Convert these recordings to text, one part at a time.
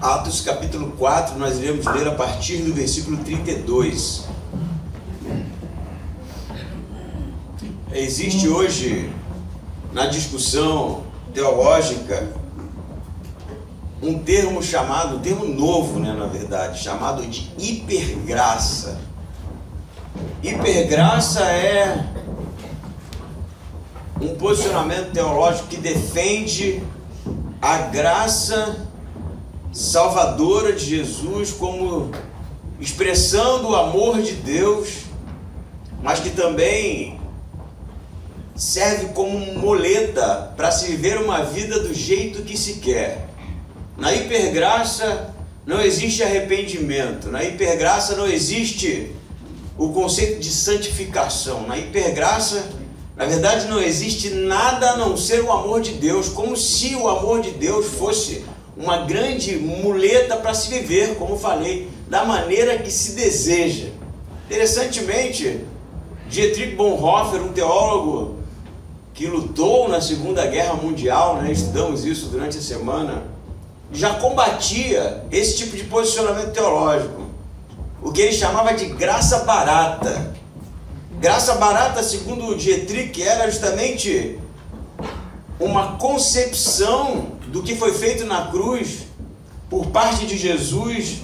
Atos capítulo 4, nós iremos ler a partir do versículo 32. Existe hoje, na discussão teológica, um termo chamado, um termo novo, na verdade, chamado de hipergraça. Hipergraça é um posicionamento teológico que defende a graça salvadora de Jesus como expressão do amor de Deus, mas que também serve como muleta para se viver uma vida do jeito que se quer. Na hipergraça não existe arrependimento, na hipergraça não existe o conceito de santificação, na hipergraça, na verdade, não existe nada a não ser o amor de Deus, como se o amor de Deus fosse uma grande muleta para se viver, como falei, da maneira que se deseja. Interessantemente, Dietrich Bonhoeffer, um teólogo que lutou na Segunda Guerra Mundial, estudamos isso durante a semana, já combatia esse tipo de posicionamento teológico, o que ele chamava de graça barata. Graça barata, segundo o Dietrich, era justamente uma concepção do que foi feito na cruz por parte de Jesus,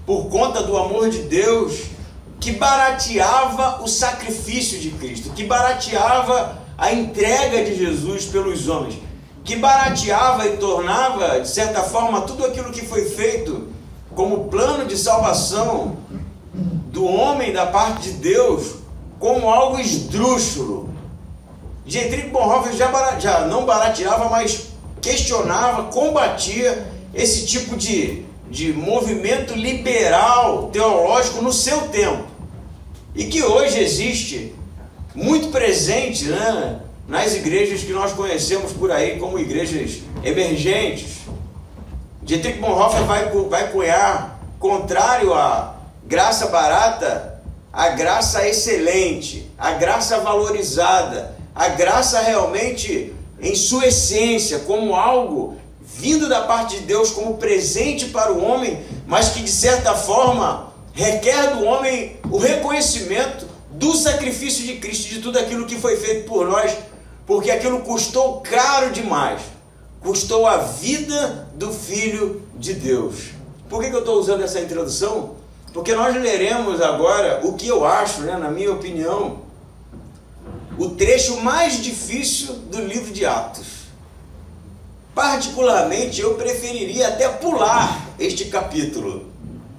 por conta do amor de Deus, que barateava o sacrifício de Cristo, que barateava a entrega de Jesus pelos homens, que barateava e tornava, de certa forma, tudo aquilo que foi feito como plano de salvação do homem da parte de Deus como algo esdrúxulo. Dietrich Bonhoeffer já não barateava, mas questionava, combatia esse tipo de movimento liberal teológico no seu tempo, e que hoje existe muito presente nas igrejas que nós conhecemos por aí como igrejas emergentes. Dietrich Bonhoeffer vai cunhar, contrário à graça barata, a graça excelente, a graça valorizada, a graça realmente em sua essência, como algo vindo da parte de Deus, como presente para o homem, mas que de certa forma requer do homem o reconhecimento do sacrifício de Cristo, de tudo aquilo que foi feito por nós, porque aquilo custou caro demais, custou a vida do Filho de Deus. Por que eu estou usando essa introdução? Porque nós leremos agora o que eu acho, na minha opinião, o trecho mais difícil do livro de Atos. Particularmente, eu preferiria até pular este capítulo.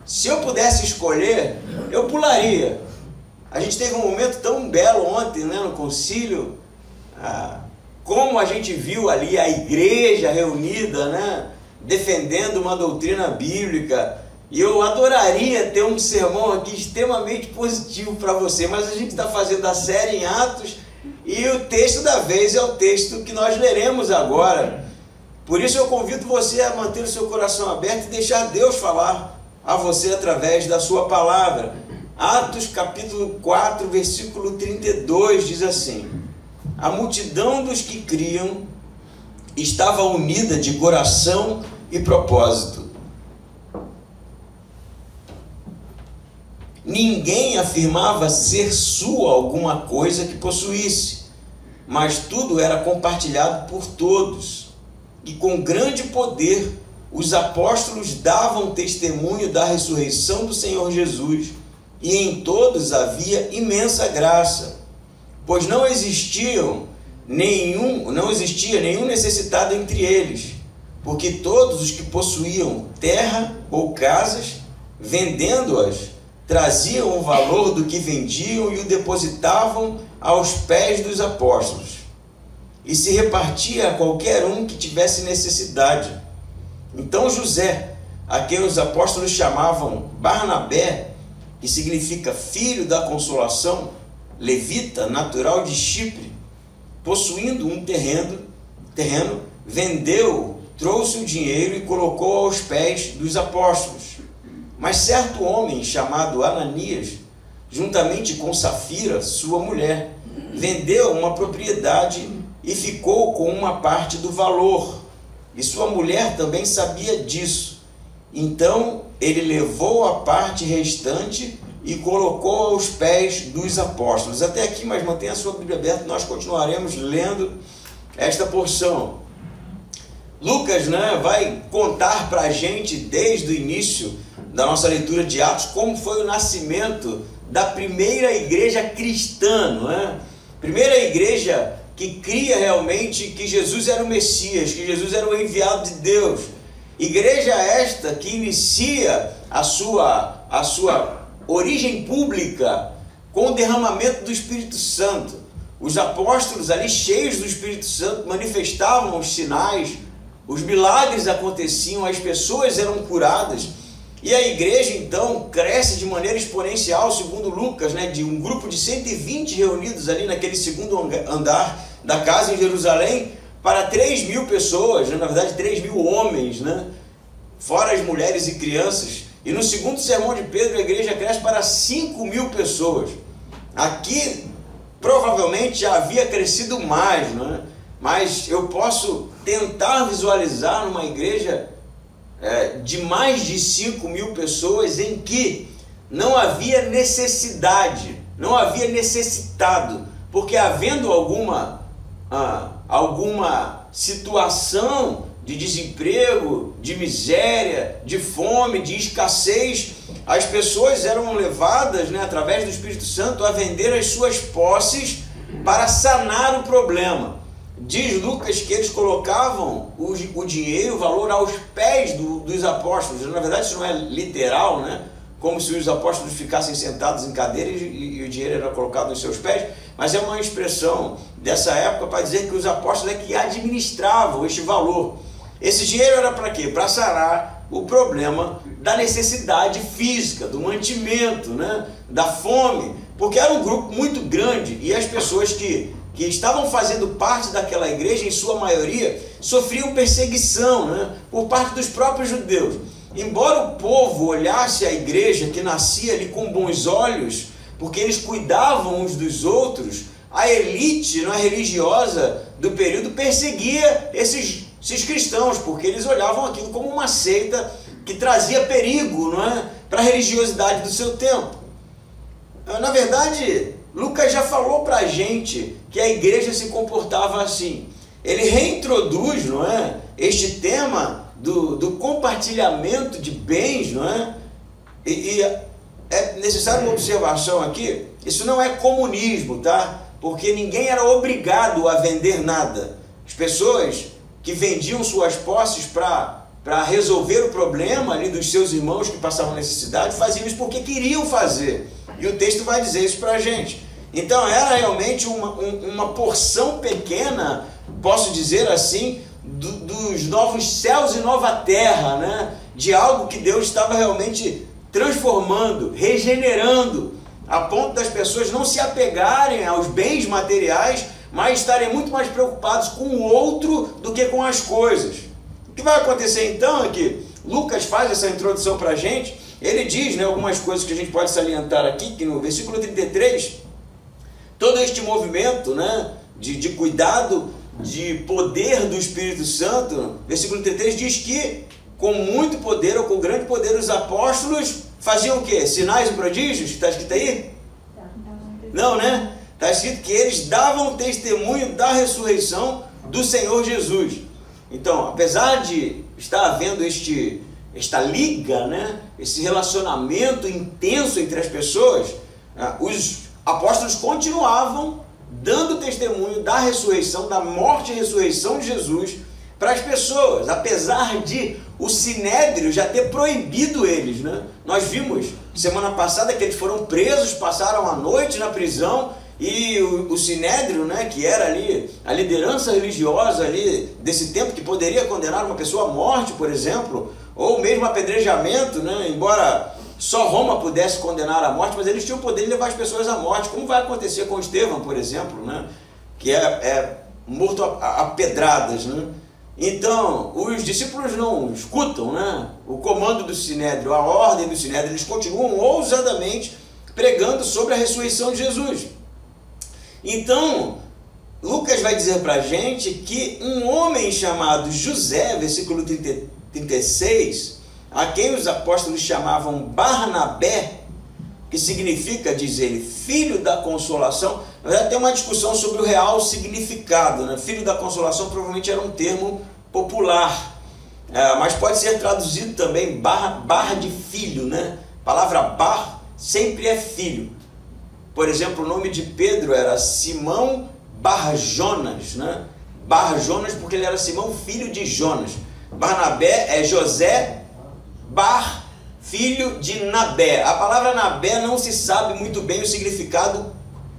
Se eu pudesse escolher, eu pularia. A gente teve um momento tão belo ontem, no concílio, como a gente viu ali a igreja reunida, defendendo uma doutrina bíblica. E eu adoraria ter um sermão aqui extremamente positivo para você, mas a gente está fazendo a série em Atos e o texto da vez é o texto que nós leremos agora. Por isso eu convido você a manter o seu coração aberto e deixar Deus falar a você através da sua palavra. Atos capítulo 4, versículo 32 diz assim: a multidão dos que criam estava unida de coração e propósito. Ninguém afirmava ser sua alguma coisa que possuísse, mas tudo era compartilhado por todos. E com grande poder os apóstolos davam testemunho da ressurreição do Senhor Jesus, e em todos havia imensa graça, pois não existia nenhum necessitado entre eles, porque todos os que possuíam terra ou casas, vendendo-as, traziam o valor do que vendiam e o depositavam aos pés dos apóstolos, e se repartia a qualquer um que tivesse necessidade. Então José, a quem os apóstolos chamavam Barnabé, que significa filho da consolação, levita, natural de Chipre, possuindo um terreno, vendeu, trouxe o dinheiro e colocou aos pés dos apóstolos. Mas certo homem chamado Ananias, juntamente com Safira, sua mulher, vendeu uma propriedade e ficou com uma parte do valor. E sua mulher também sabia disso. Então ele levou a parte restante e colocou aos pés dos apóstolos. Até aqui, mas mantenha a sua Bíblia aberta, nós continuaremos lendo esta porção. Lucas, vai contar para a gente, desde o início da nossa leitura de Atos, como foi o nascimento da primeira igreja cristã, primeira igreja que cria realmente que Jesus era o Messias, que Jesus era o enviado de Deus. Igreja esta que inicia a sua origem pública com o derramamento do Espírito Santo. Os apóstolos ali, cheios do Espírito Santo, manifestavam os sinais, os milagres aconteciam, as pessoas eram curadas, e a igreja então cresce de maneira exponencial, segundo Lucas, de um grupo de 120 reunidos ali naquele segundo andar da casa em Jerusalém, para 3.000 pessoas, na verdade 3.000 homens, fora as mulheres e crianças. E no segundo sermão de Pedro, a igreja cresce para 5.000 pessoas. Aqui provavelmente já havia crescido mais, mas eu posso tentar visualizar numa igreja de mais de 5.000 pessoas em que não havia necessidade, não havia necessitado, porque havendo alguma situação de desemprego, de miséria, de fome, de escassez, as pessoas eram levadas, através do Espírito Santo, a vender as suas posses para sanar o problema. Diz Lucas que eles colocavam o dinheiro, o valor aos pés dos apóstolos. Na verdade isso não é literal, como se os apóstolos ficassem sentados em cadeiras e o dinheiro era colocado nos seus pés, mas é uma expressão dessa época para dizer que os apóstolos é que administravam este valor. Esse dinheiro era para quê? Para sanar o problema da necessidade física, do mantimento, da fome, porque era um grupo muito grande e as pessoas que estavam fazendo parte daquela igreja, em sua maioria, sofriam perseguição, por parte dos próprios judeus. Embora o povo olhasse a igreja que nascia ali com bons olhos, porque eles cuidavam uns dos outros, a elite religiosa do período perseguia esses cristãos, porque eles olhavam aquilo como uma seita que trazia perigo, para a religiosidade do seu tempo. Na verdade, Lucas já falou para a gente que a igreja se comportava assim. Ele reintroduz, este tema do compartilhamento de bens, E é necessário uma observação aqui, isso não é comunismo, Porque ninguém era obrigado a vender nada. As pessoas que vendiam suas posses para resolver o problema ali dos seus irmãos que passavam necessidade, faziam isso porque queriam fazer. E o texto vai dizer isso para a gente. Então era realmente uma porção pequena, posso dizer assim, dos novos céus e nova terra, de algo que Deus estava realmente transformando, regenerando, a ponto das pessoas não se apegarem aos bens materiais, mas estarem muito mais preocupados com o outro do que com as coisas. O que vai acontecer então é que Lucas faz essa introdução para a gente, ele diz algumas coisas que a gente pode salientar aqui, que no versículo 33, todo este movimento de cuidado, de poder do Espírito Santo, versículo 33 diz que com muito poder ou com grande poder os apóstolos faziam o quê? Sinais e prodígios? Está escrito aí? Não, Está escrito que eles davam testemunho da ressurreição do Senhor Jesus. Então, apesar de estar havendo esta liga, esse relacionamento intenso entre as pessoas, os apóstolos continuavam dando testemunho da ressurreição, da morte e ressurreição de Jesus para as pessoas, apesar de o Sinédrio já ter proibido eles. Nós vimos semana passada que eles foram presos, passaram a noite na prisão, e o Sinédrio, que era ali a liderança religiosa ali desse tempo, que poderia condenar uma pessoa à morte, por exemplo, ou mesmo apedrejamento, embora só Roma pudesse condenar à morte, mas eles tinham o poder de levar as pessoas à morte, como vai acontecer com Estevão, por exemplo, que é morto a pedradas. Então, os discípulos não escutam o comando do Sinédrio, a ordem do Sinédrio, eles continuam ousadamente pregando sobre a ressurreição de Jesus. Então, Lucas vai dizer para a gente que um homem chamado José, versículo 36, a quem os apóstolos chamavam Barnabé, que significa, diz ele, filho da consolação. Na verdade, tem uma discussão sobre o real significado, né? Filho da consolação provavelmente era um termo popular, mas pode ser traduzido também barra de filho, né? A palavra bar sempre é filho. Por exemplo, o nome de Pedro era Simão Bar-Jonas, né? Bar-Jonas porque ele era Simão, filho de Jonas. Barnabé é José Bar, filho de Nabé. A palavra Nabé não se sabe muito bem o significado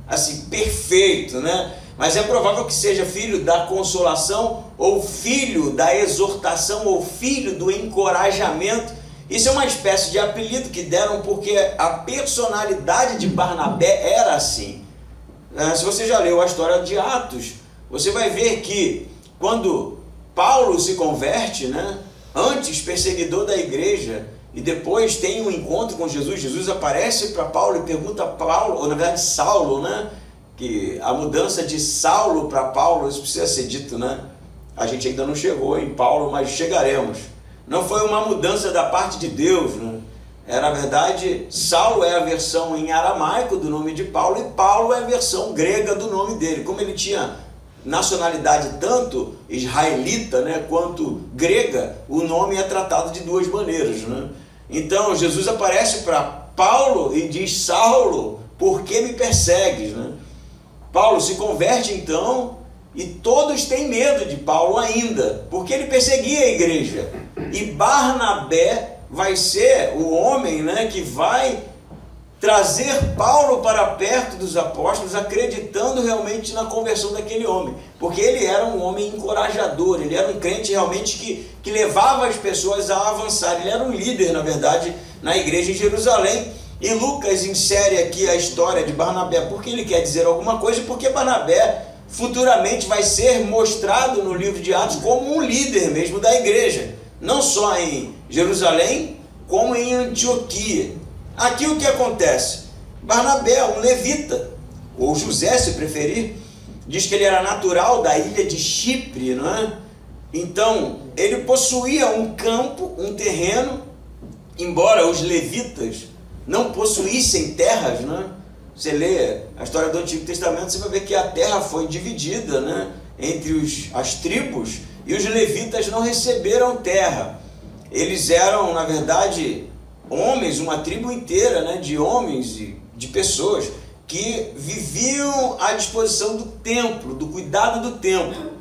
assim perfeito, né? Mas é provável que seja filho da consolação, ou filho da exortação, ou filho do encorajamento. Isso é uma espécie de apelido que deram porque a personalidade de Barnabé era assim. Se você já leu a história de Atos, você vai ver que quando Paulo se converte, né, antes perseguidor da igreja, e depois tem um encontro com Jesus, Jesus aparece para Paulo e pergunta a Paulo, ou na verdade Saulo, né, que a mudança de Saulo para Paulo, isso precisa ser dito, né? A gente ainda não chegou em Paulo, mas chegaremos. Não foi uma mudança da parte de Deus, né? Na verdade, Saulo é a versão em aramaico do nome de Paulo, e Paulo é a versão grega do nome dele. Como ele tinha nacionalidade tanto israelita, né, quanto grega, o nome é tratado de duas maneiras, né? Então Jesus aparece para Paulo e diz: Saulo, por que me persegues, né? Paulo se converte então, e todos têm medo de Paulo ainda, porque ele perseguia a igreja. E Barnabé vai ser o homem, né, que vai trazer Paulo para perto dos apóstolos, acreditando realmente na conversão daquele homem, porque ele era um homem encorajador, ele era um crente realmente que levava as pessoas a avançar, ele era um líder, na verdade, na igreja em Jerusalém. E Lucas insere aqui a história de Barnabé porque ele quer dizer alguma coisa, porque Barnabé futuramente vai ser mostrado no livro de Atos como um líder mesmo da igreja, não só em Jerusalém, como em Antioquia. Aqui o que acontece? Barnabé é um levita, ou José se preferir, diz que ele era natural da ilha de Chipre, não é? Então ele possuía um campo, um terreno, embora os levitas não possuíssem terras, né? Você lê a história do Antigo Testamento, você vai ver que a terra foi dividida, né, entre as tribos, e os levitas não receberam terra. Eles eram, na verdade, homens, uma tribo inteira, né, de homens e de pessoas que viviam à disposição do templo, do cuidado do templo.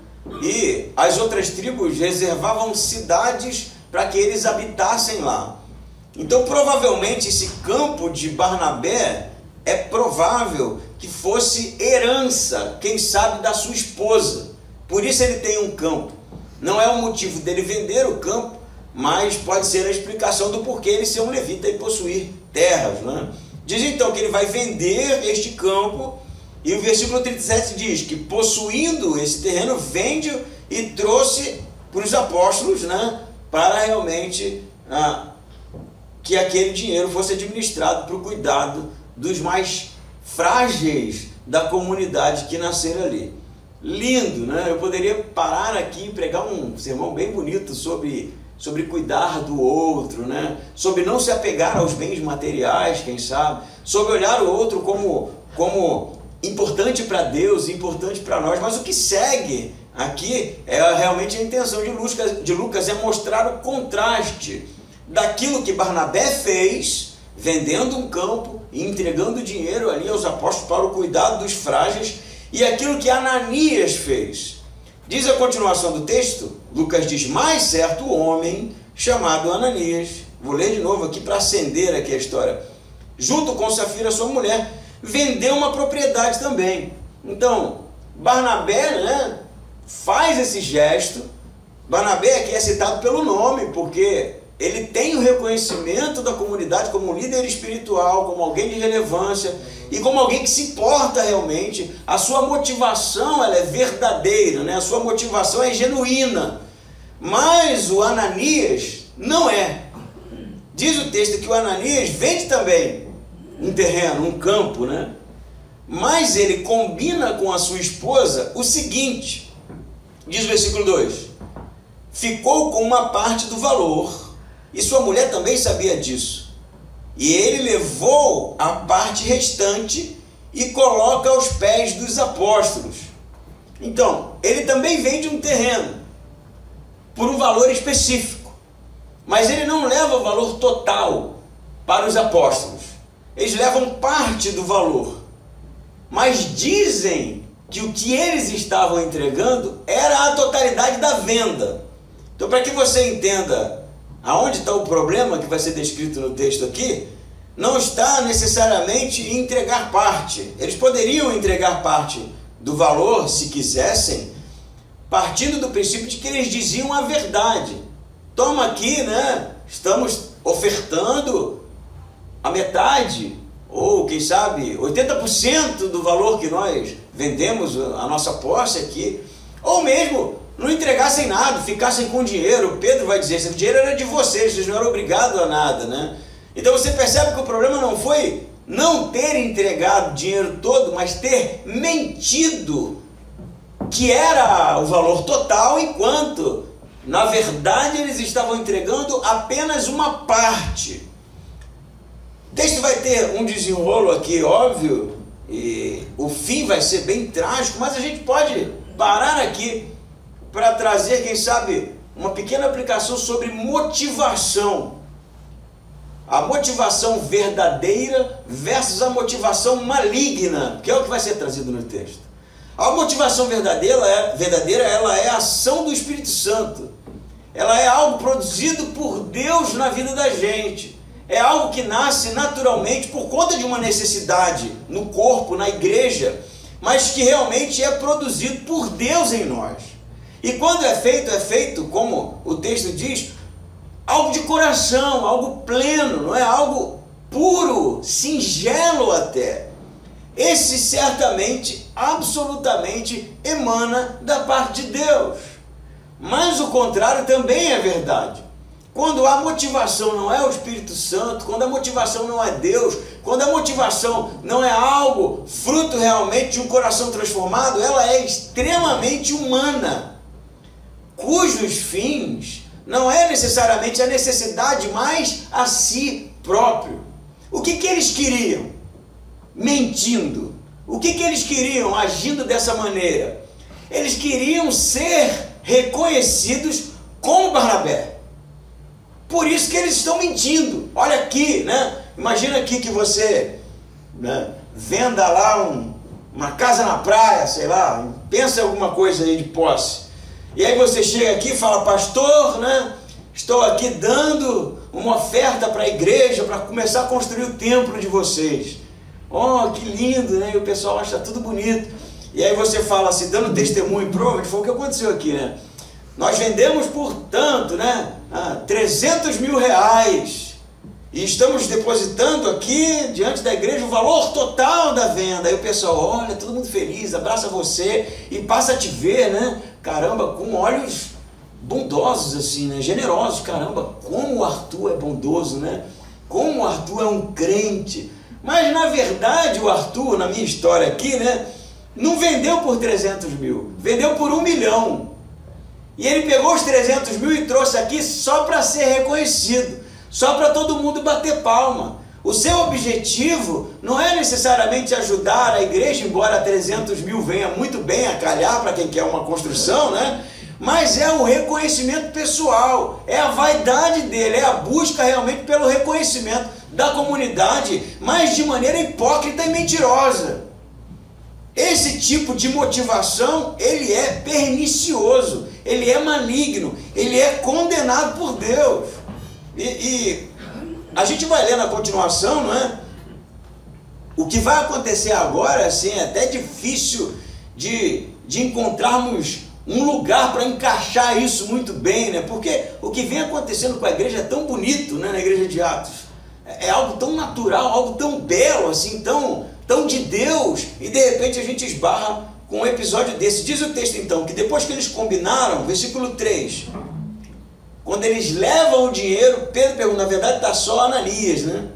E as outras tribos reservavam cidades para que eles habitassem lá. Então, provavelmente, esse campo de Barnabé é provável que fosse herança, quem sabe, da sua esposa. Por isso ele tem um campo. Não é o motivo dele vender o campo, mas pode ser a explicação do porquê ele ser um levita e possuir terras, né? Diz então que ele vai vender este campo, e o versículo 37 diz que, possuindo esse terreno, vende e trouxe para os apóstolos, né, para realmente que aquele dinheiro fosse administrado para o cuidado dos mais frágeis da comunidade que nasceram ali. Lindo, né? Eu poderia parar aqui e pregar um sermão bem bonito sobre cuidar do outro, né? Sobre não se apegar aos bens materiais, quem sabe, sobre olhar o outro como importante para Deus, importante para nós. Mas o que segue aqui é realmente a intenção de Lucas é mostrar o contraste daquilo que Barnabé fez, vendendo um campo e entregando dinheiro ali aos apóstolos para o cuidado dos frágeis, e aquilo que Ananias fez. Diz a continuação do texto, Lucas diz: mais certo homem chamado Ananias, vou ler de novo aqui para acender aqui a história, junto com Safira, sua mulher, vendeu uma propriedade também. Então, Barnabé, né, faz esse gesto. Barnabé aqui é citado pelo nome, porque ele tem o reconhecimento da comunidade como um líder espiritual, como alguém de relevância e como alguém que se importa realmente. A sua motivação, ela é verdadeira, né? A sua motivação é genuína. Mas o Ananias não é. Diz o texto que o Ananias vende também um terreno, um campo, né? Mas ele combina com a sua esposa o seguinte, diz o versículo 2: ficou com uma parte do valor e sua mulher também sabia disso. E ele levou a parte restante e coloca aos pés dos apóstolos. Então, ele também vende um terreno por um valor específico, mas ele não leva o valor total para os apóstolos. Eles levam parte do valor, mas dizem que o que eles estavam entregando era a totalidade da venda. Então, para que você entenda aonde está o problema que vai ser descrito no texto aqui, não está necessariamente em entregar parte. Eles poderiam entregar parte do valor, se quisessem, partindo do princípio de que eles diziam a verdade. Toma aqui, né? Estamos ofertando a metade, ou quem sabe 80% do valor que nós vendemos a nossa posse aqui, ou mesmo não entregassem nada, ficassem com dinheiro. Pedro vai dizer, o dinheiro era de vocês não eram obrigados a nada, né? Então você percebe que o problema não foi não ter entregado o dinheiro todo, mas ter mentido que era o valor total, enquanto na verdade eles estavam entregando apenas uma parte. O texto vai ter um desenrolo aqui, óbvio, e o fim vai ser bem trágico, mas a gente pode parar aqui para trazer, quem sabe, uma pequena aplicação sobre motivação. A motivação verdadeira versus a motivação maligna, que é o que vai ser trazido no texto. A motivação verdadeira ela é a ação do Espírito Santo. Ela é algo produzido por Deus na vida da gente. É algo que nasce naturalmente por conta de uma necessidade no corpo, na igreja, mas que realmente é produzido por Deus em nós. E quando é feito, como o texto diz, algo de coração, algo pleno, não é? Algo puro, singelo até. Esse certamente, absolutamente emana da parte de Deus. Mas o contrário também é verdade. Quando a motivação não é o Espírito Santo, quando a motivação não é Deus, quando a motivação não é algo fruto realmente de um coração transformado, ela é extremamente humana, cujos fins não é necessariamente a necessidade, mas a si próprio. O que eles queriam? Mentindo. O que eles queriam agindo dessa maneira? Eles queriam ser reconhecidos como Barnabé. Por isso que eles estão mentindo. Olha aqui, né? Imagina aqui que você, né, venda lá uma casa na praia, sei lá, pensa em alguma coisa aí de posse. E aí você chega aqui e fala, pastor, né? Estou aqui dando uma oferta para a igreja para começar a construir o templo de vocês. Oh, que lindo, né? E o pessoal acha tudo bonito. E aí você fala assim, dando testemunho, provavelmente foi o que aconteceu aqui, né? Nós vendemos por tanto, né? 300 mil reais. E estamos depositando aqui, diante da igreja, o valor total da venda. Aí o pessoal olha, todo mundo feliz, abraça você e passa a te ver, né? Caramba, com olhos bondosos assim, né? Generosos. Caramba, como o Arthur é bondoso, né? Como o Arthur é um crente. Mas na verdade o Arthur, na minha história aqui, né? Não vendeu por 300 mil, vendeu por 1 milhão. E ele pegou os 300 mil e trouxe aqui só para ser reconhecido, só para todo mundo bater palma. O seu objetivo não é necessariamente ajudar a igreja, embora 300 mil venha muito bem a calhar para quem quer uma construção, né? Mas é o reconhecimento pessoal, é a vaidade dele, é a busca realmente pelo reconhecimento da comunidade, mas de maneira hipócrita e mentirosa. Esse tipo de motivação, ele é pernicioso, ele é maligno, ele é condenado por Deus. E a gente vai ler na continuação, não é? O que vai acontecer agora, assim, é até difícil de encontrarmos um lugar para encaixar isso muito bem, né? Porque o que vem acontecendo com a igreja é tão bonito, né? Na igreja de Atos. É algo tão natural, algo tão belo, assim, tão de Deus, e de repente a gente esbarra com um episódio desse. Diz o texto então, que depois que eles combinaram, versículo 3, quando eles levam o dinheiro, Pedro pergunta, na verdade está só Ananias, né?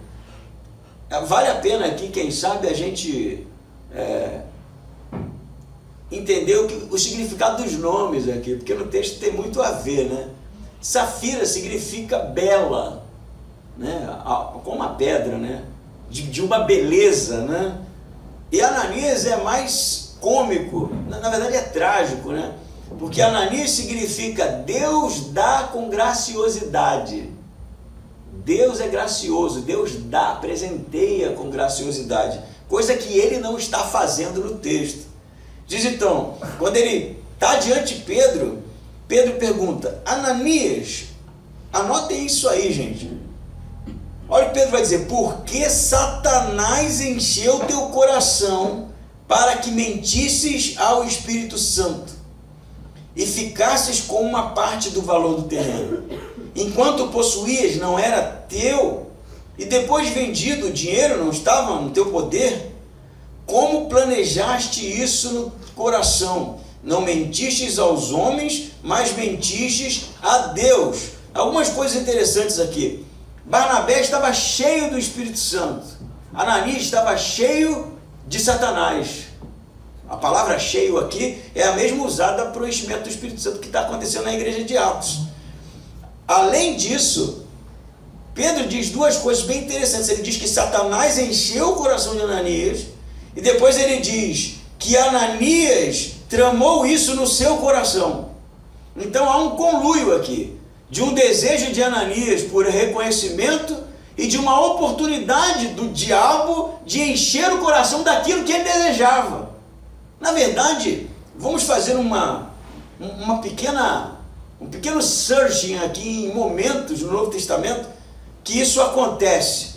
Vale a pena aqui, quem sabe, a gente entender o significado dos nomes aqui, porque no texto tem muito a ver, né? Safira significa bela, né? Como uma pedra, né? De uma beleza, né? E Ananias é mais cômico, na verdade é trágico, né? Porque Ananias significa Deus dá com graciosidade. Deus é gracioso, Deus dá, presenteia com graciosidade, coisa que ele não está fazendo no texto. Diz então, quando ele está diante de Pedro, Pedro pergunta: Ananias, anotem isso aí, gente. Olha o que Pedro vai dizer: porque Satanás encheu teu coração para que mentisses ao Espírito Santo e ficasses com uma parte do valor do terreno, enquanto possuías não era teu, e depois vendido o dinheiro não estava no teu poder? Como planejaste isso no coração? Não mentistes aos homens, mas mentistes a Deus. Algumas coisas interessantes aqui. Barnabé estava cheio do Espírito Santo. Ananias estava cheio de Satanás. A palavra cheio aqui é a mesma usada para o enchimento do Espírito Santo que está acontecendo na igreja de Atos. Além disso, Pedro diz duas coisas bem interessantes. Ele diz que Satanás encheu o coração de Ananias, e depois ele diz que Ananias tramou isso no seu coração. Então há um conluio aqui, de um desejo de Ananias por reconhecimento e de uma oportunidade do diabo de encher o coração daquilo que ele desejava. Na verdade, vamos fazer um pequeno searching aqui em momentos no Novo Testamento que isso acontece.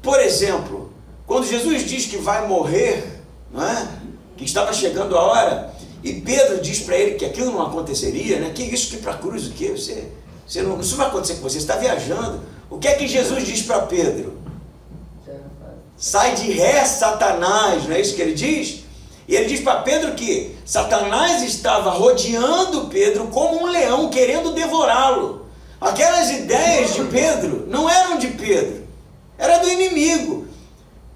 Por exemplo, quando Jesus diz que vai morrer, não é? Que estava chegando a hora, e Pedro diz para ele que aquilo não aconteceria, né? Que isso, que para a cruz, o que? Isso vai acontecer com você, você está viajando. O que é que Jesus diz para Pedro? Sai de ré, Satanás, não é isso que ele diz? E ele diz para Pedro que Satanás estava rodeando Pedro como um leão, querendo devorá-lo. Aquelas ideias de Pedro não eram de Pedro, era do inimigo,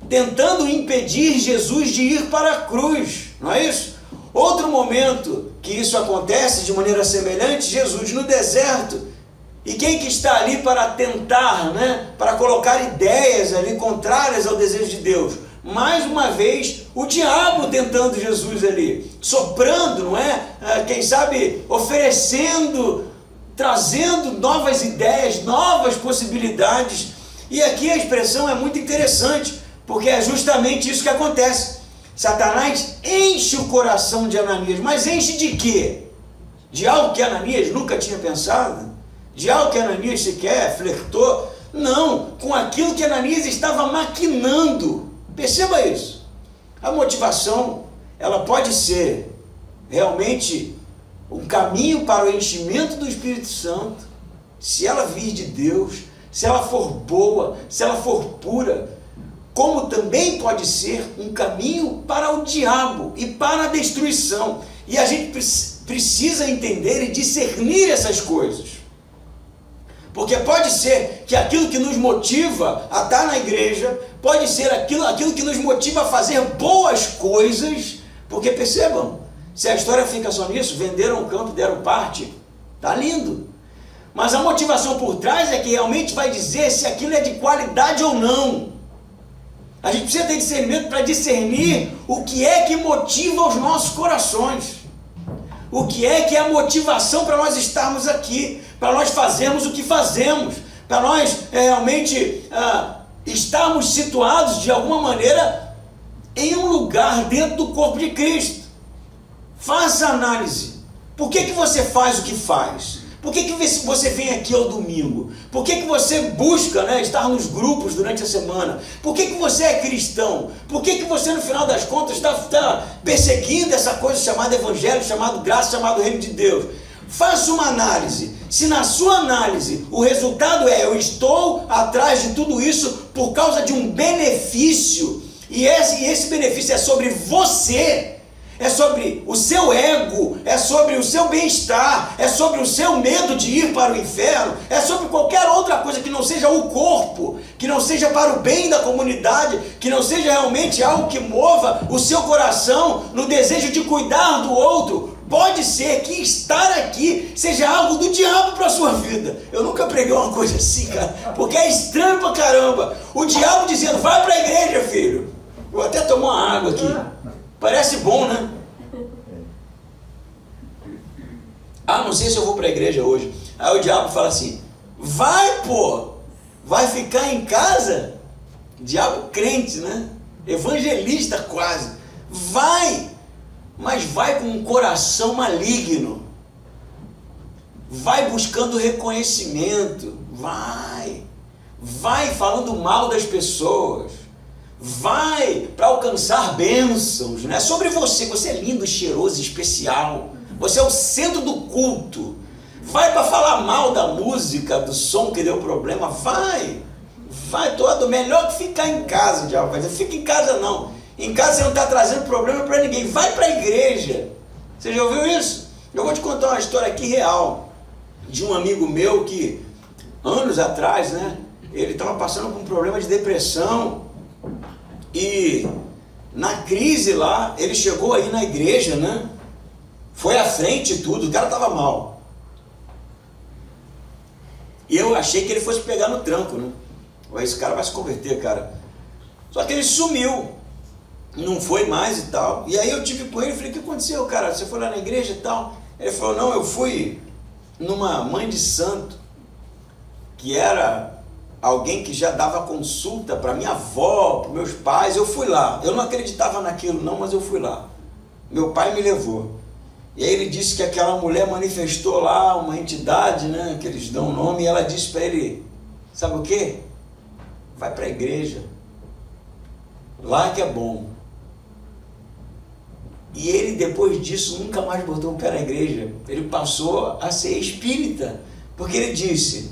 tentando impedir Jesus de ir para a cruz, não é isso? Outro momento que isso acontece de maneira semelhante, Jesus no deserto, e quem que está ali para tentar, né, para colocar ideias ali contrárias ao desejo de Deus? Mais uma vez, o diabo tentando Jesus ali, soprando, não é? Quem sabe oferecendo, trazendo novas ideias, novas possibilidades. E aqui a expressão é muito interessante, porque é justamente isso que acontece. Satanás enche o coração de Ananias, mas enche de quê? De algo que Ananias nunca tinha pensado? De algo que Ananias sequer flertou? Não, com aquilo que Ananias estava maquinando. Perceba isso. A motivação, ela pode ser realmente um caminho para o enchimento do Espírito Santo, se ela vir de Deus, se ela for boa, se ela for pura, como também pode ser um caminho para o diabo e para a destruição. E a gente precisa entender e discernir essas coisas. Porque pode ser que aquilo que nos motiva a estar na igreja, pode ser aquilo que nos motiva a fazer boas coisas, porque percebam, se a história fica só nisso, venderam o campo, deram parte, tá lindo. Mas a motivação por trás é que realmente vai dizer se aquilo é de qualidade ou não. A gente precisa ter discernimento para discernir o que é que motiva os nossos corações. O que é a motivação para nós estarmos aqui, para nós fazermos o que fazemos, para nós realmente estarmos situados de alguma maneira em um lugar dentro do corpo de Cristo. Faça análise. Por que você faz o que faz? Por que você vem aqui ao domingo? Por que você busca, né, estar nos grupos durante a semana? Por que você é cristão? Por que você, no final das contas, está perseguindo essa coisa chamada evangelho, chamado graça, chamado reino de Deus? Faça uma análise. Se na sua análise o resultado é: eu estou atrás de tudo isso por causa de um benefício, e esse benefício é sobre você, é sobre o seu ego, é sobre o seu bem-estar, é sobre o seu medo de ir para o inferno, é sobre qualquer outra coisa que não seja o corpo, que não seja para o bem da comunidade, que não seja realmente algo que mova o seu coração no desejo de cuidar do outro, Pode ser que estar aqui seja algo do diabo para a sua vida. Eu nunca preguei uma coisa assim, cara, porque é estranho pra caramba. O diabo dizendo, vai para a igreja, filho. Vou até tomar uma água aqui. Parece bom, né? Ah, não sei se eu vou para a igreja hoje. Aí o diabo fala assim, vai, pô, vai ficar em casa? Diabo crente, né? Evangelista quase. Vai, mas vai com um coração maligno. Vai buscando reconhecimento. Vai falando mal das pessoas. Vai para alcançar bênçãos, né? Sobre você é lindo, cheiroso, especial. Você é o centro do culto. Vai para falar mal da música, do som que deu problema. Vai todo. Melhor que ficar em casa, diabo. Mas não fica em casa não. Em casa você não está trazendo problema para ninguém. Vai para a igreja. Você já ouviu isso? Eu vou te contar uma história aqui real. De um amigo meu que, anos atrás, né? Ele estava passando por um problema de depressão. E na crise lá, ele chegou aí na igreja, né? Foi à frente e tudo. O cara estava mal. E eu achei que ele fosse pegar no tranco, né? Esse cara vai se converter, cara. Só que ele sumiu. Não foi mais e tal. E aí eu tive com ele e falei, o que aconteceu, cara? Você foi lá na igreja e tal? Ele falou, não, eu fui numa mãe de santo, que era alguém que já dava consulta para minha avó, para meus pais. Eu fui lá. Eu não acreditava naquilo não, mas eu fui lá. Meu pai me levou. E aí ele disse que aquela mulher manifestou lá uma entidade, né, que eles dão o nome, e ela disse para ele, sabe o quê? Vai para a igreja. Lá que é bom. E ele, depois disso, nunca mais botou o pé na igreja. Ele passou a ser espírita. Porque ele disse,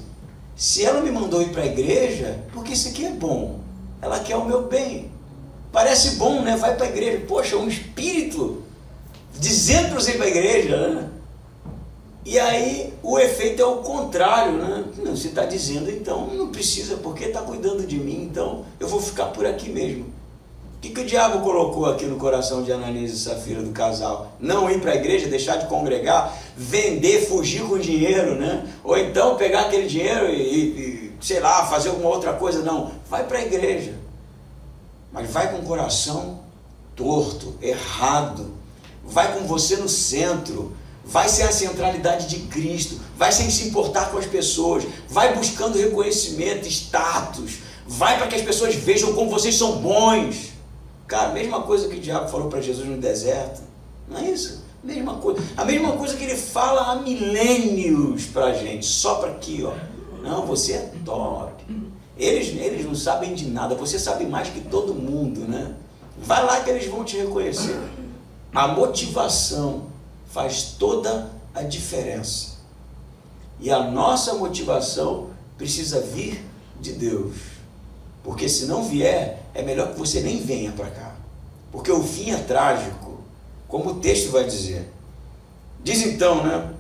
se ela me mandou ir para a igreja, porque isso aqui é bom. Ela quer o meu bem. Parece bom, né? Vai para a igreja. Poxa, um espírito dizendo para você ir para a igreja, né? E aí o efeito é o contrário, né? Não, você está dizendo, então não precisa, porque está cuidando de mim, então eu vou ficar por aqui mesmo. O que o diabo colocou aqui no coração de Ananias e Safira, do casal? Não ir para a igreja, deixar de congregar, vender, fugir com dinheiro, né? Ou então pegar aquele dinheiro e sei lá, fazer alguma outra coisa. Não, vai para a igreja. Mas vai com o coração torto, errado. Vai com você no centro. Vai ser a centralidade de Cristo. Vai sem se importar com as pessoas. Vai buscando reconhecimento, status. Vai para que as pessoas vejam como vocês são bons. Cara, a mesma coisa que o diabo falou para Jesus no deserto. Não é isso? Mesma coisa. A mesma coisa que ele fala há milênios para a gente. Só para aqui, ó. Não, você é top. Eles não sabem de nada. Você sabe mais que todo mundo, né? Vai lá que eles vão te reconhecer. A motivação faz toda a diferença. E a nossa motivação precisa vir de Deus. Porque se não vier, é melhor que você nem venha para cá. Porque o fim é trágico, como o texto vai dizer. Diz então, né?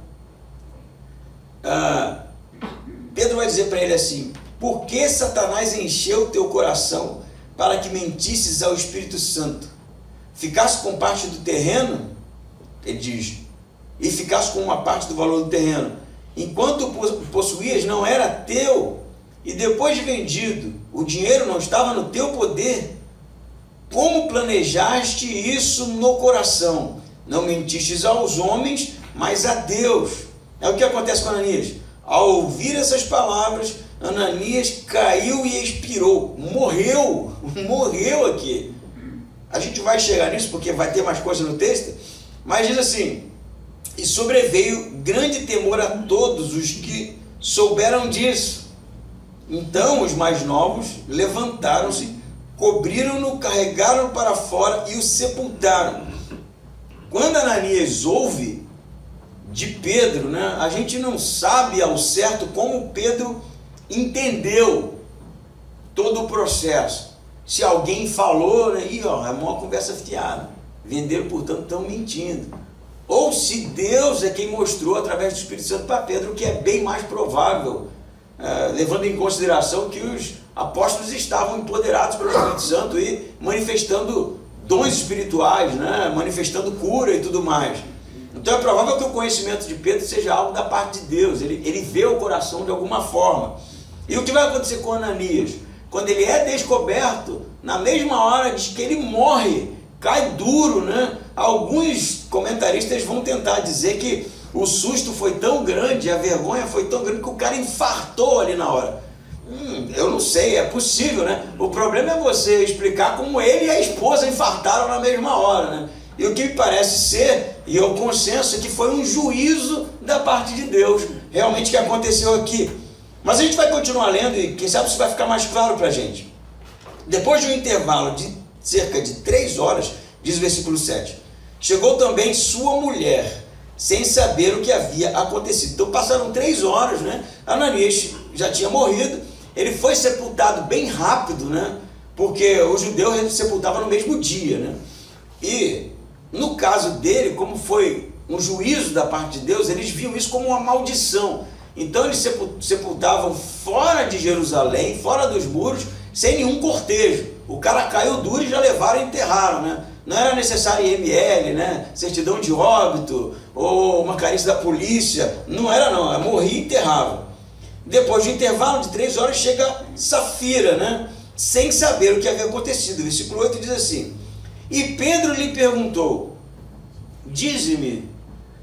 Pedro vai dizer para ele assim, por que Satanás encheu o teu coração para que mentisses ao Espírito Santo? Ficasse com parte do terreno, ele diz, e ficasse com uma parte do valor do terreno. Enquanto possuías, não era teu, e depois de vendido, o dinheiro não estava no teu poder. Como planejaste isso no coração? Não mentistes aos homens, mas a Deus. É o que acontece com Ananias. Ao ouvir essas palavras, Ananias caiu e expirou. Morreu aqui. A gente vai chegar nisso porque vai ter mais coisa no texto. Mas diz assim, e sobreveio grande temor a todos os que souberam disso. Então os mais novos levantaram-se, cobriram-no, carregaram-no para fora e o sepultaram. Quando Ananias ouve de Pedro, né, a gente não sabe ao certo como Pedro entendeu todo o processo. Se alguém falou, aí, ó, é uma conversa fiada. Venderam, portanto, estão mentindo. Ou se Deus é quem mostrou através do Espírito Santo para Pedro, o que é bem mais provável, levando em consideração que os apóstolos estavam empoderados pelo Espírito Santo e manifestando dons espirituais, né? Manifestando cura e tudo mais. Então é provável que o conhecimento de Pedro seja algo da parte de Deus, ele vê o coração de alguma forma. E o que vai acontecer com Ananias? Quando ele é descoberto, na mesma hora diz que ele morre, cai duro, né? Alguns comentaristas vão tentar dizer que o susto foi tão grande, a vergonha foi tão grande que o cara infartou ali na hora. Eu não sei, é possível, né? O problema é você explicar como ele e a esposa infartaram na mesma hora, né? E o que me parece ser, e é o consenso, é que foi um juízo da parte de Deus, realmente, que aconteceu aqui. Mas a gente vai continuar lendo e quem sabe isso vai ficar mais claro para a gente. Depois de um intervalo de cerca de 3 horas, diz o versículo 7, chegou também sua mulher, sem saber o que havia acontecido. Então passaram 3 horas, né? Ananias já tinha morrido, ele foi sepultado bem rápido, né? Porque o judeu sepultava no mesmo dia, né? E no caso dele, como foi um juízo da parte de Deus, eles viam isso como uma maldição. Então eles sepultavam fora de Jerusalém, fora dos muros, sem nenhum cortejo. O cara caiu duro e já levaram e enterraram, né? Não era necessário IML, né? Certidão de óbito, ou uma carícia da polícia. Não era não, é morria e enterrava. Depois de um intervalo de 3 horas, chega Safira, né? Sem saber o que havia acontecido. O versículo 8 diz assim, e Pedro lhe perguntou, dize-me,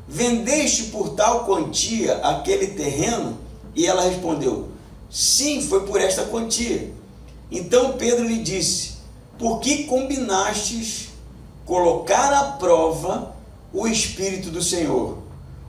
vendeste por tal quantia aquele terreno? E ela respondeu, sim, foi por esta quantia. Então Pedro lhe disse, por que combinastes colocar à prova o Espírito do Senhor?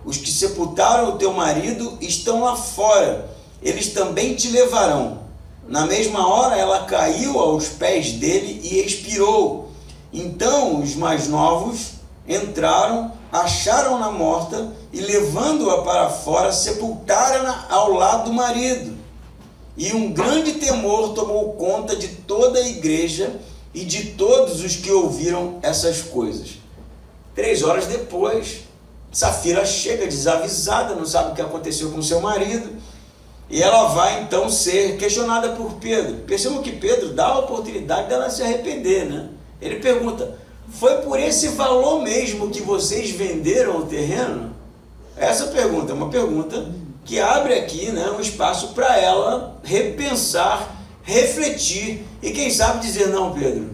Os que sepultaram o teu marido estão lá fora, eles também te levarão. Na mesma hora ela caiu aos pés dele e expirou. Então os mais novos entraram, acharam-na morta e, levando-a para fora, sepultaram-na ao lado do marido. E um grande temor tomou conta de toda a igreja e de todos os que ouviram essas coisas. 3 horas depois, Safira chega desavisada, não sabe o que aconteceu com seu marido, e ela vai então ser questionada por Pedro. Percebam que Pedro dá a oportunidade dela se arrepender, né? Ele pergunta, foi por esse valor mesmo que vocês venderam o terreno? Essa pergunta é uma pergunta que abre aqui, né, um espaço para ela repensar, refletir e quem sabe dizer, não, Pedro,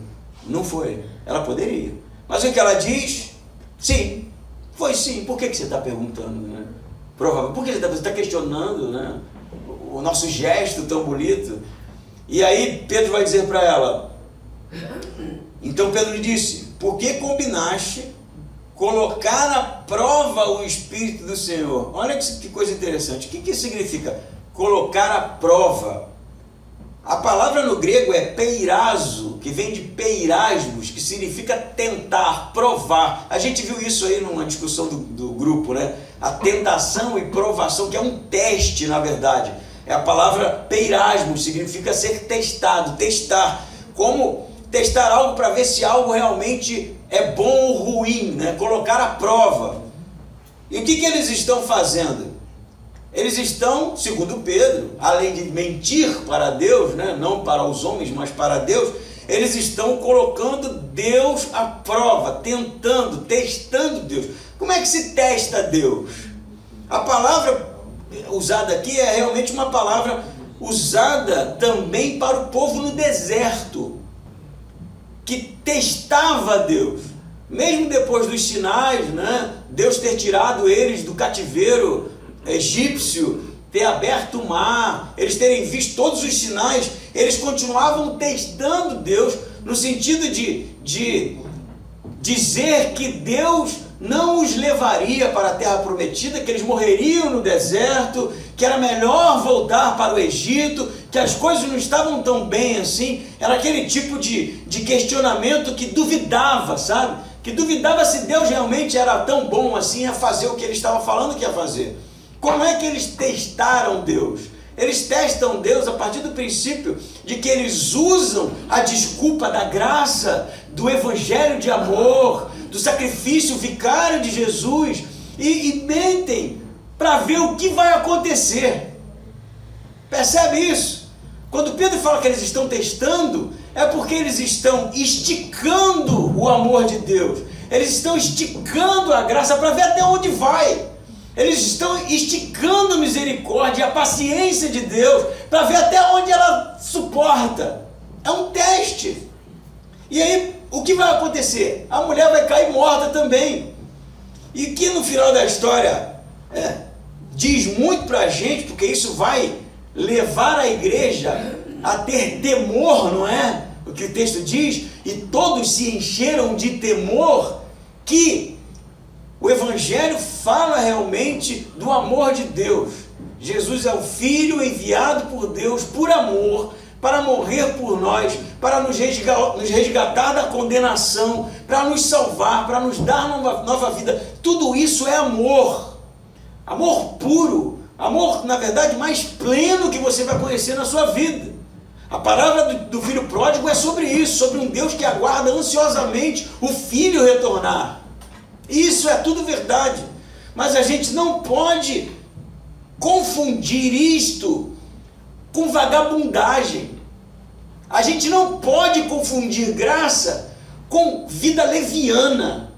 não foi. Ela poderia. Mas o que ela diz? Sim, foi sim. Por que você está perguntando, né? Provável. Por que você está questionando, né, o nosso gesto tão bonito? E aí Pedro vai dizer para ela, então Pedro lhe disse, por que combinaste colocar à prova o Espírito do Senhor? Olha que coisa interessante. O que significa colocar à prova? A palavra no grego é peirazo, que vem de peirasmos, que significa tentar, provar. A gente viu isso aí numa discussão do grupo, né? A tentação e provação, que é um teste, na verdade. É a palavra peirasmo, significa ser testado, testar. Como testar algo para ver se algo realmente é bom ou ruim, né? Colocar à prova. E o que eles estão fazendo? Eles estão, segundo Pedro, além de mentir para Deus, né? Não para os homens, mas para Deus, eles estão colocando Deus à prova, tentando, testando Deus. Como é que se testa Deus? A palavra usada aqui é realmente uma palavra usada também para o povo no deserto, que testava Deus, mesmo depois dos sinais, né? Deus ter tirado eles do cativeiro egípcio, ter aberto o mar, eles terem visto todos os sinais, eles continuavam testando Deus, no sentido de dizer que Deus não os levaria para a terra prometida, que eles morreriam no deserto, que era melhor voltar para o Egito, que as coisas não estavam tão bem assim. Era aquele tipo de questionamento que duvidava, sabe? Que duvidava se Deus realmente era tão bom assim a fazer o que ele estava falando que ia fazer. Como é que eles testaram Deus? Eles testam Deus a partir do princípio de que eles usam a desculpa da graça, do evangelho de amor, do sacrifício vicário de Jesus e mentem para ver o que vai acontecer. Percebe isso? Quando Pedro fala que eles estão testando, é porque eles estão esticando o amor de Deus. eles estão esticando a graça para ver até onde vai. Eles estão esticando a misericórdia, a paciência de Deus, para ver até onde ela suporta. É um teste. E aí, o que vai acontecer? A mulher vai cair morta também. E que no final da história diz muito para a gente, porque isso vai levar a igreja a ter temor, não é? O que o texto diz, e todos se encheram de temor, que o Evangelho fala realmente do amor de Deus. Jesus é o Filho enviado por Deus por amor, para morrer por nós, para nos resgatar da condenação, para nos salvar, para nos dar nova vida. Tudo isso é amor. Amor puro, amor, na verdade, mais pleno que você vai conhecer na sua vida. A palavra do filho pródigo é sobre isso, sobre um Deus que aguarda ansiosamente o filho retornar. Isso é tudo verdade, mas a gente não pode confundir isto com vagabundagem. A gente não pode confundir graça com vida leviana.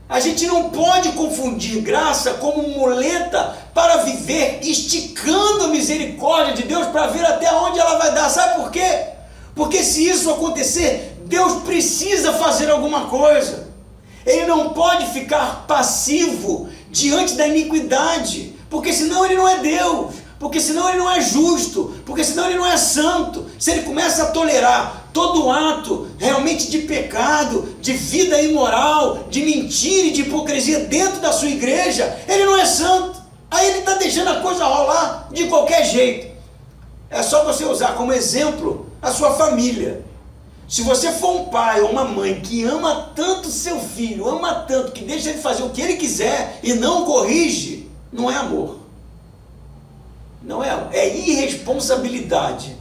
A gente não pode confundir graça como muleta para viver esticando a misericórdia de Deus para ver até onde ela vai dar. Sabe por quê? Porque se isso acontecer, Deus precisa fazer alguma coisa. Ele não pode ficar passivo diante da iniquidade, porque senão ele não é Deus, porque senão ele não é justo, porque senão ele não é santo. Se ele começa a tolerar todo ato realmente de pecado, de vida imoral, de mentira e de hipocrisia dentro da sua igreja, ele não é santo. Aí ele está deixando a coisa rolar de qualquer jeito. É só você usar como exemplo a sua família. Se você for um pai ou uma mãe que ama tanto seu filho, ama tanto que deixa ele fazer o que ele quiser e não corrige, não é amor. Não é amor, é irresponsabilidade.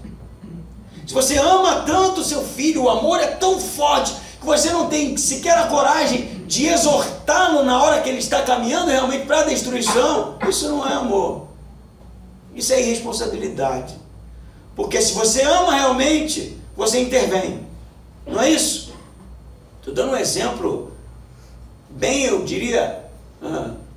Se você ama tanto seu filho, o amor é tão forte que você não tem sequer a coragem de exortá-lo na hora que ele está caminhando realmente para a destruição, isso não é amor. Isso é irresponsabilidade. Porque se você ama realmente, você intervém. Não é isso? Estou dando um exemplo bem, eu diria,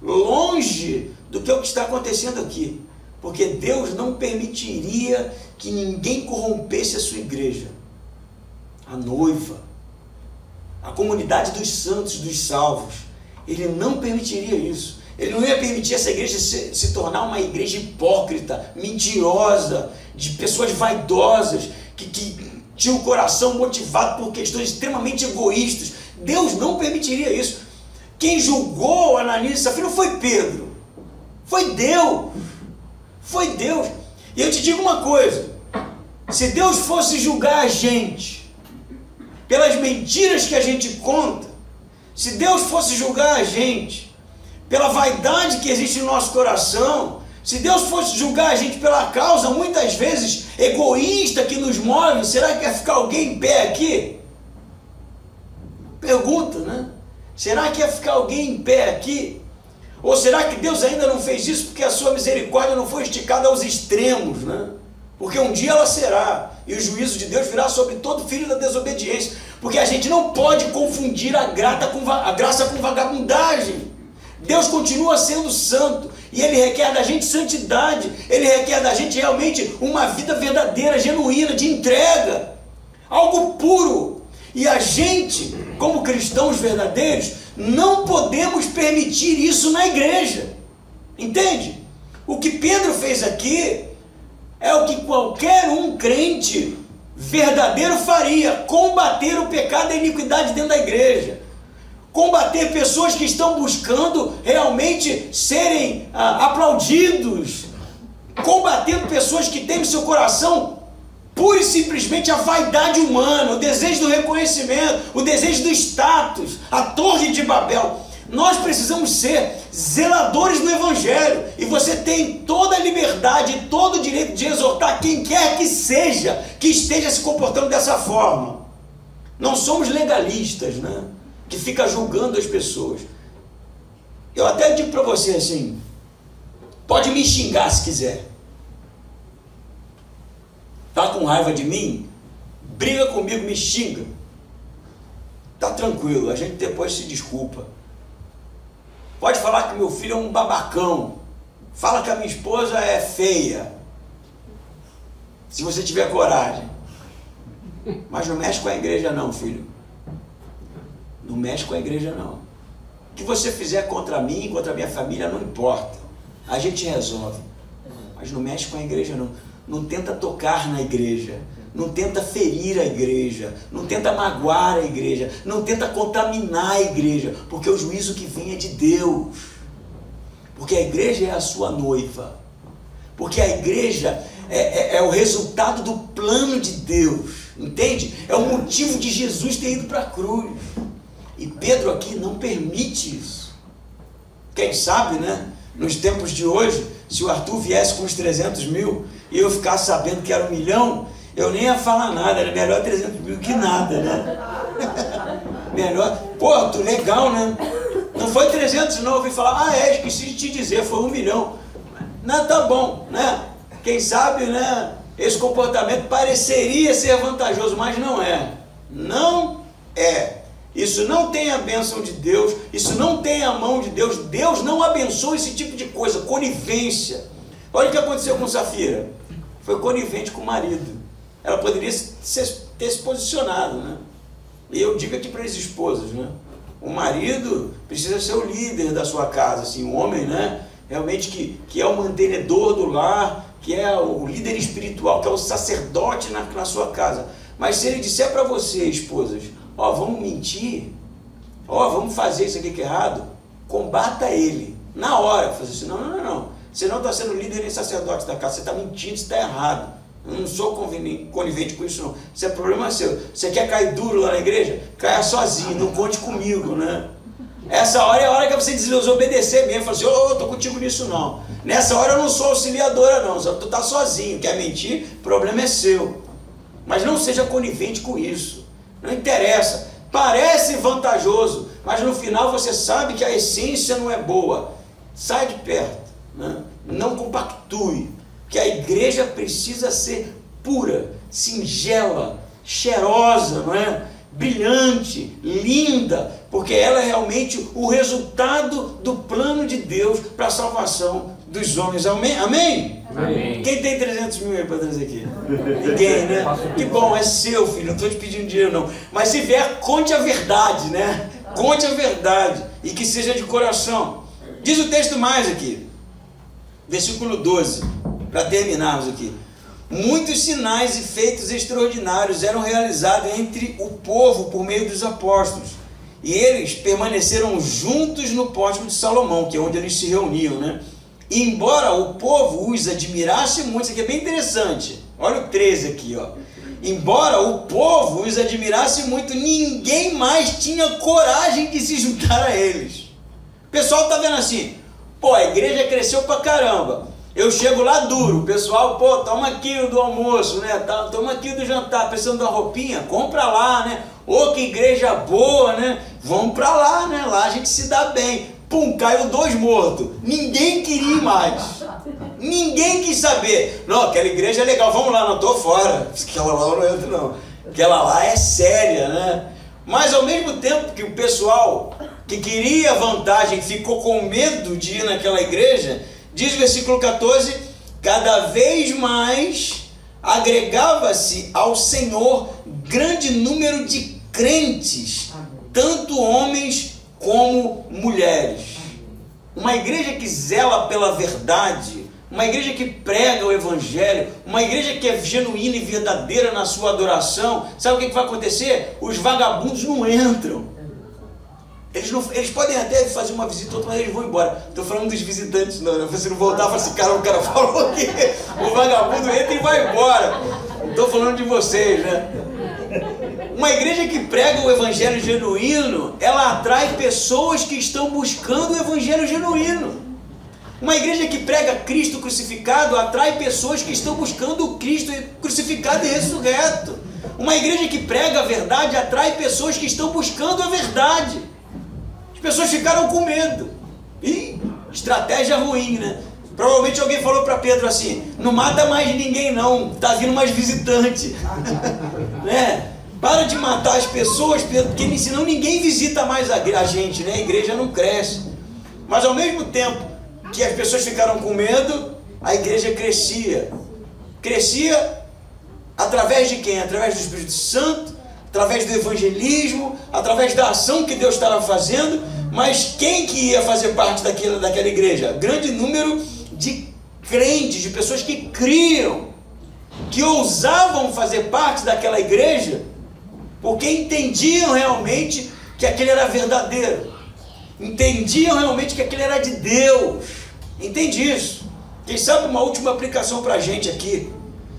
longe do que é o que está acontecendo aqui. Porque Deus não permitiria que ninguém corrompesse a sua igreja. A noiva, a comunidade dos santos, dos salvos. Ele não permitiria isso. Ele não ia permitir essa igreja se tornar uma igreja hipócrita, mentirosa, de pessoas vaidosas, que tinha o coração motivado por questões extremamente egoístas. Deus não permitiria isso. Quem julgou Ananias e Safira não foi Pedro, foi Deus. Foi Deus. E eu te digo uma coisa: se Deus fosse julgar a gente pelas mentiras que a gente conta, se Deus fosse julgar a gente pela vaidade que existe no nosso coração, se Deus fosse julgar a gente pela causa, muitas vezes, egoísta que nos move, será que ia ficar alguém em pé aqui? Pergunta, né? Será que ia ficar alguém em pé aqui? Ou será que Deus ainda não fez isso porque a sua misericórdia não foi esticada aos extremos, né? Porque um dia ela será, e o juízo de Deus virá sobre todo filho da desobediência. Porque a gente não pode confundir a graça com vagabundagem. Deus continua sendo santo, e Ele requer da gente santidade, Ele requer da gente realmente uma vida verdadeira, genuína, de entrega, algo puro. E a gente, como cristãos verdadeiros, não podemos permitir isso na igreja. Entende? O que Pedro fez aqui é o que qualquer um crente verdadeiro faria: combater o pecado e a iniquidade dentro da igreja. Combater pessoas que estão buscando realmente serem aplaudidos. Combatendo pessoas que têm no seu coração pura e simplesmente a vaidade humana, o desejo do reconhecimento, o desejo do status, a torre de Babel. Nós precisamos ser zeladores do Evangelho, e você tem toda a liberdade e todo o direito de exortar quem quer que seja, que esteja se comportando dessa forma. Não somos legalistas, né? Que fica julgando as pessoas. Eu até digo para você assim: pode me xingar se quiser. Tá com raiva de mim? Briga comigo, me xinga. tá tranquilo, a gente depois se desculpa. Pode falar que meu filho é um babacão. Fala que a minha esposa é feia. Se você tiver coragem. Mas não mexe com a igreja não, filho. Não mexe com a igreja não. O que você fizer contra mim, contra a minha família, não importa. A gente resolve. Mas não mexe com a igreja não. Não tenta tocar na igreja. Não tenta ferir a igreja. Não tenta magoar a igreja. Não tenta contaminar a igreja. Porque o juízo que vem é de Deus. Porque a igreja é a sua noiva. Porque a igreja é o resultado do plano de Deus. Entende? É o motivo de Jesus ter ido para a cruz. E Pedro aqui não permite isso. Quem sabe, né? Nos tempos de hoje, se o Arthur viesse com os 300 mil e eu ficasse sabendo que era 1 milhão, eu nem ia falar nada. Era melhor 300 mil que nada, né? Melhor. Pô, Arthur, legal, né? Não foi 300 não, eu ouvi falar, esqueci de te dizer, foi 1 milhão. Não, tá bom, né? Quem sabe, né? Esse comportamento pareceria ser vantajoso, mas não é. Não é. Isso não tem a bênção de Deus, isso não tem a mão de Deus. Deus não abençoa esse tipo de coisa, conivência. Olha o que aconteceu com Safira. Foi conivente com o marido. Ela poderia ter se posicionado, né? E eu digo aqui para as esposas, né? O marido precisa ser o líder da sua casa, assim, o homem, né? Realmente que é o mantenedor do lar, que é o líder espiritual, que é o sacerdote na sua casa. Mas se ele disser para você, esposas, vamos mentir, vamos fazer isso aqui que é errado, combata ele, na hora. Fazer assim, não. Você não está sendo líder nem sacerdote da casa, você está mentindo, você está errado. Eu não sou conivente com isso não. Isso é problema seu. Você quer cair duro lá na igreja? Caia sozinho, não conte comigo, né? Essa hora é a hora que você desobedecer mesmo. Fala assim, eu tô contigo nisso não. Nessa hora eu não sou auxiliadora não. Tu tá sozinho, quer mentir, o problema é seu. Mas não seja conivente com isso. Não interessa. Parece vantajoso, mas no final você sabe que a essência não é boa. Sai de perto, né? Não compactue. Que a igreja precisa ser pura, singela, cheirosa, não é? Brilhante, linda, porque ela é realmente o resultado do plano de Deus para a salvação dos homens. Amém? Amém? Amém. Quem tem 300 mil aí para trazer aqui? Ninguém, né? Que bom, é seu, filho, não estou te pedindo dinheiro não. Mas se vier, conte a verdade, né? Conte a verdade e que seja de coração. Diz o texto mais aqui, versículo 12, para terminarmos aqui. Muitos sinais e feitos extraordinários eram realizados entre o povo por meio dos apóstolos. E eles permaneceram juntos no pórtico de Salomão, que é onde eles se reuniam, né? E embora o povo os admirasse muito, isso aqui é bem interessante. Olha o 13 aqui, ó. Embora o povo os admirasse muito, ninguém mais tinha coragem de se juntar a eles. O pessoal tá vendo assim, a igreja cresceu pra caramba. Eu chego lá duro, o pessoal, toma aqui do almoço, né? Toma aqui do jantar, precisando da roupinha, compra lá, né? Que igreja boa, né? Vamos pra lá, né? Lá a gente se dá bem. Pum, caiu 2 mortos. Ninguém queria ir mais. Ninguém quis saber. Não, aquela igreja é legal, vamos lá, não, tô fora. Aquela lá eu não entro, não. Aquela lá é séria, né? Mas ao mesmo tempo que o pessoal que queria vantagem ficou com medo de ir naquela igreja, diz o versículo 14, cada vez mais agregava-se ao Senhor grande número de crentes, tanto homens como mulheres. Uma igreja que zela pela verdade, uma igreja que prega o evangelho, uma igreja que é genuína e verdadeira na sua adoração, sabe o que vai acontecer? Os vagabundos não entram. Eles podem até fazer uma visita, mas eles vão embora. Estou falando dos visitantes, não, né? Você não voltar e falar assim, o cara falou que o vagabundo entra e vai embora. Estou falando de vocês, né? Uma igreja que prega o evangelho genuíno, ela atrai pessoas que estão buscando o evangelho genuíno. Uma igreja que prega Cristo crucificado atrai pessoas que estão buscando o Cristo crucificado e ressurreto. Uma igreja que prega a verdade atrai pessoas que estão buscando a verdade. As pessoas ficaram com medo. Ih, estratégia ruim, né? Provavelmente alguém falou para Pedro assim, não mata mais ninguém não, tá vindo mais visitante. Né? Para de matar as pessoas, porque senão ninguém visita mais a gente, né? A igreja não cresce. Mas ao mesmo tempo que as pessoas ficaram com medo, a igreja crescia. Crescia através de quem? Através do Espírito Santo, através do evangelismo, através da ação que Deus estava fazendo. Mas quem que ia fazer parte daquela igreja? Grande número de crentes, de pessoas que criam, que ousavam fazer parte daquela igreja, porque entendiam realmente que aquele era verdadeiro, entendiam realmente que aquele era de Deus. Entende isso? Quem sabe uma última aplicação para a gente aqui: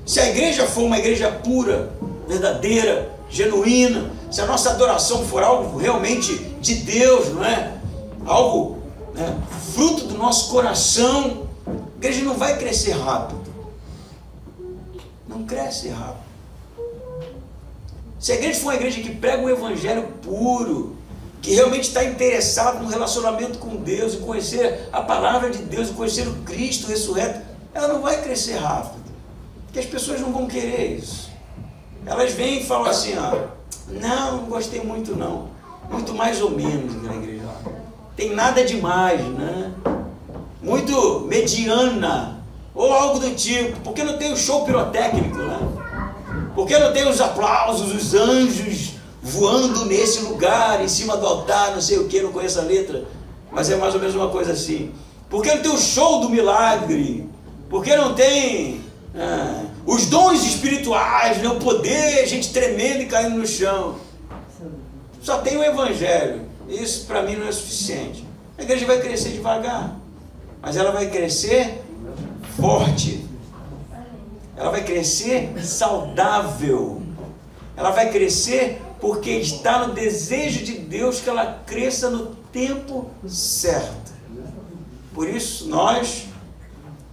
se a igreja for uma igreja pura, verdadeira, genuína, se a nossa adoração for algo realmente de Deus, não é? Algo, né, fruto do nosso coração, a igreja não vai crescer rápido. Não cresce rápido. Se a igreja for uma igreja que prega um evangelho puro, que realmente está interessado no relacionamento com Deus, e conhecer a palavra de Deus, e conhecer o Cristo ressurreto, ela não vai crescer rápido, porque as pessoas não vão querer isso. Elas vêm e falam assim: não gostei muito não, muito mais ou menos na igreja, tem nada demais, né? Muito mediana, ou algo do tipo, porque não tem o show pirotécnico, né? Porque não tem os aplausos, os anjos voando nesse lugar, em cima do altar, não sei o que, não conheço a letra, mas é mais ou menos uma coisa assim. Porque não tem o show do milagre, porque não tem os dons espirituais, né? O poder, gente tremendo e caindo no chão. Só tem o evangelho. Isso para mim não é suficiente. A igreja vai crescer devagar, mas ela vai crescer forte. Ela vai crescer saudável. Ela vai crescer porque está no desejo de Deus que ela cresça no tempo certo. Por isso nós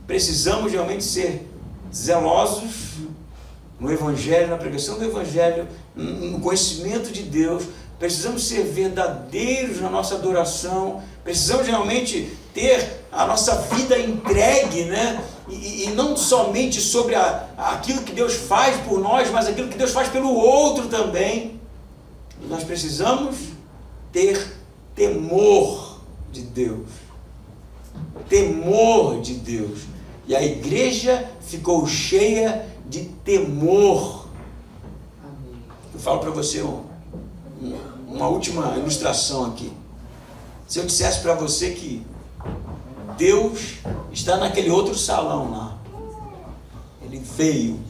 precisamos realmente ser zelosos no evangelho, na pregação do evangelho, no conhecimento de Deus. Precisamos ser verdadeiros na nossa adoração. Precisamos realmente ter a nossa vida entregue, né? E não somente sobre aquilo que Deus faz por nós, mas aquilo que Deus faz pelo outro também. Nós precisamos ter temor de Deus. Temor de Deus. E a igreja ficou cheia de temor. Eu falo para você uma última ilustração aqui. Se eu dissesse para você que Deus está naquele outro salão lá, Ele veio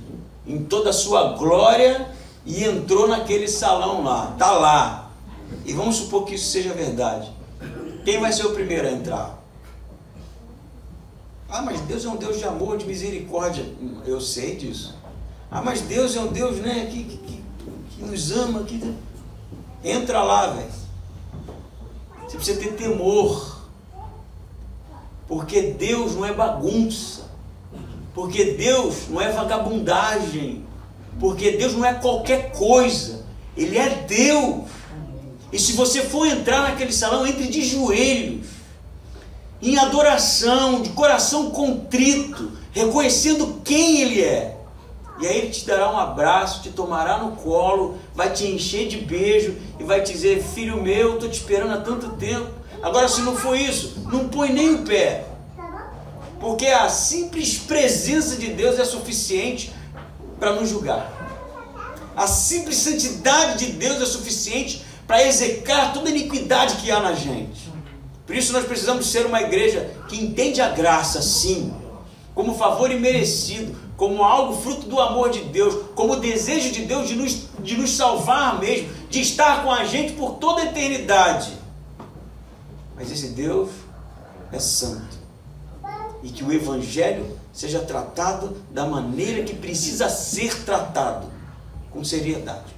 em toda a sua glória e entrou naquele salão lá, está lá, e vamos supor que isso seja verdade, quem vai ser o primeiro a entrar? Mas Deus é um Deus de amor, de misericórdia. Eu sei disso. Mas Deus é um Deus, né, que nos ama, entra lá, velho. Você precisa ter temor, porque Deus não é bagunça, porque Deus não é vagabundagem, porque Deus não é qualquer coisa. Ele é Deus. E se você for entrar naquele salão, entre de joelhos, em adoração, de coração contrito, reconhecendo quem Ele é. E aí Ele te dará um abraço, te tomará no colo, vai te encher de beijo e vai te dizer: filho meu, estou te esperando há tanto tempo. Agora, se não for isso, não põe nem o pé, porque a simples presença de Deus é suficiente para nos julgar. A simples santidade de Deus é suficiente para execar toda a iniquidade que há na gente. Por isso nós precisamos ser uma igreja que entende a graça, sim, como favor imerecido, como algo fruto do amor de Deus, como o desejo de Deus de nos salvar mesmo, de estar com a gente por toda a eternidade. Mas esse Deus é santo, e que o evangelho seja tratado da maneira que precisa ser tratado, com seriedade.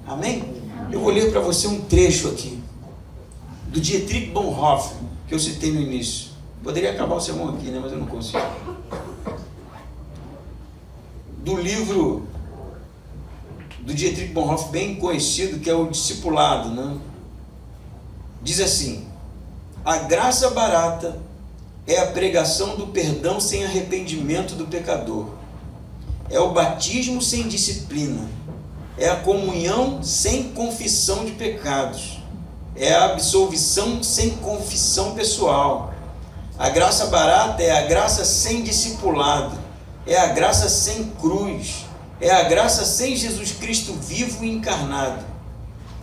Amém? Eu vou ler para você um trecho aqui do Dietrich Bonhoeffer, que eu citei no início. Poderia acabar o sermão aqui, né? Mas eu não consigo. Do livro do Dietrich Bonhoeffer, bem conhecido, que é o Discipulado, né? Diz assim: a graça barata é a pregação do perdão sem arrependimento do pecador. É o batismo sem disciplina. é a comunhão sem confissão de pecados, é a absolvição sem confissão pessoal. A graça barata é a graça sem discipulado, é a graça sem cruz, é a graça sem Jesus Cristo vivo e encarnado.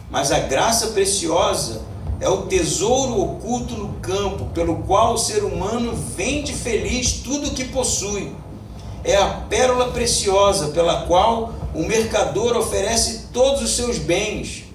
Mas a graça preciosa é o tesouro oculto no campo, pelo qual o ser humano vende feliz tudo o que possui. É a pérola preciosa pela qual o mercador oferece todos os seus bens.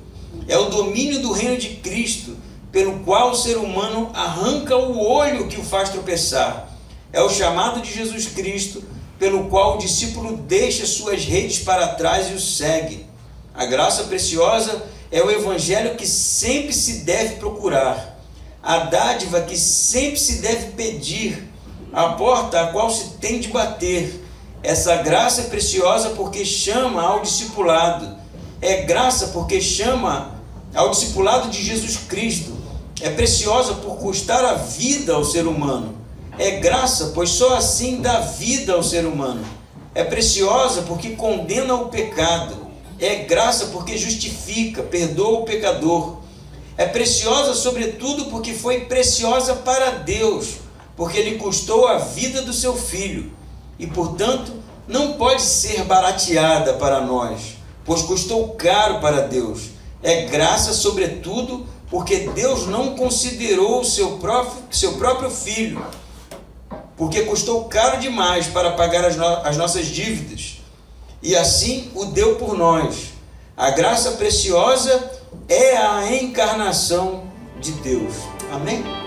É o domínio do reino de Cristo, pelo qual o ser humano arranca o olho que o faz tropeçar. É o chamado de Jesus Cristo, pelo qual o discípulo deixa suas redes para trás e o segue. A graça preciosa é o evangelho que sempre se deve procurar, a dádiva que sempre se deve pedir, a porta a qual se tem de bater. Essa graça é preciosa porque chama ao discipulado. É graça porque chama ao discipulado de Jesus Cristo. É preciosa por custar a vida ao ser humano. É graça, pois só assim dá vida ao ser humano. É preciosa porque condena o pecado. É graça porque justifica, perdoa o pecador. É preciosa sobretudo porque foi preciosa para Deus, porque lhe custou a vida do seu Filho. E, portanto, não pode ser barateada para nós, pois custou caro para Deus. É graça sobretudo porque Deus não considerou o seu próprio Filho, porque custou caro demais para pagar as nossas dívidas, e assim o deu por nós. A graça preciosa é a encarnação de Deus. Amém?